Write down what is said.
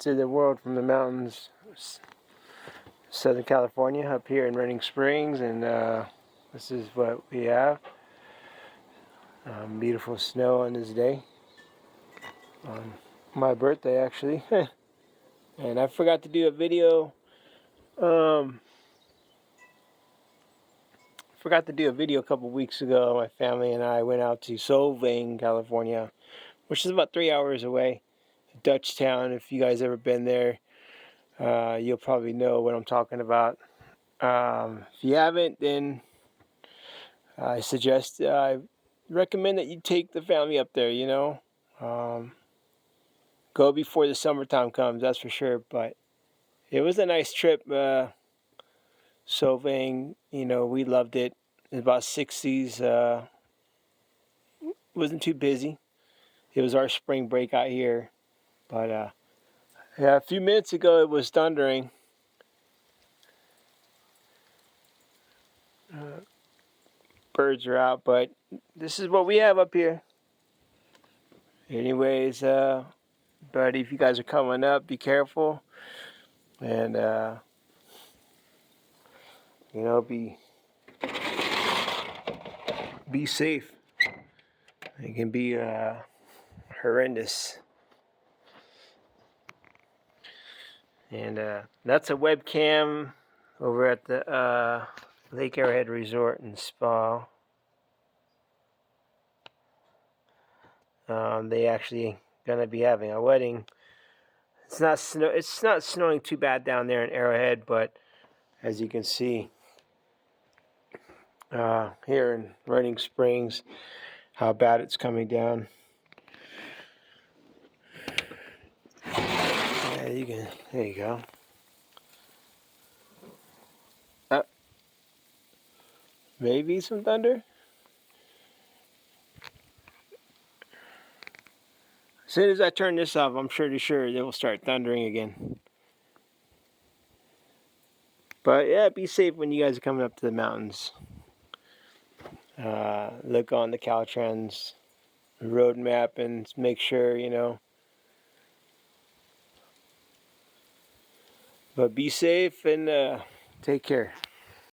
to the world from the mountains, Southern California, up here in Running Springs, and this is what we have. Beautiful snow on this day, on my birthday actually. And I forgot to do a video. A couple weeks ago. My family and I went out to Solvang, California, which is about 3 hours away. A Dutch town. If you guys ever been there, you'll probably know what I'm talking about. If you haven't, then I recommend that you take the family up there, you know. Go before the summertime comes, that's for sure. But it was a nice trip. Solvang, you know, we loved it. It was about 60s. Wasn't too busy. It was our spring break out here. But yeah, a few minutes ago it was thundering. Birds are out, but this is what we have up here. Anyways, but if you guys are coming up, be careful. And, you know, be safe. It can be horrendous. And that's a webcam over at the Lake Arrowhead Resort and Spa. They actually gonna be having a wedding. It's not snowing too bad down there in Arrowhead, but as you can see here in Running Springs, how bad it's coming down. Yeah, there you go. Maybe some thunder. As soon as I turn this off, I'm pretty sure it will start thundering again. But yeah, be safe when you guys are coming up to the mountains. Look on the Caltrans road map and make sure, you know. But be safe and take care.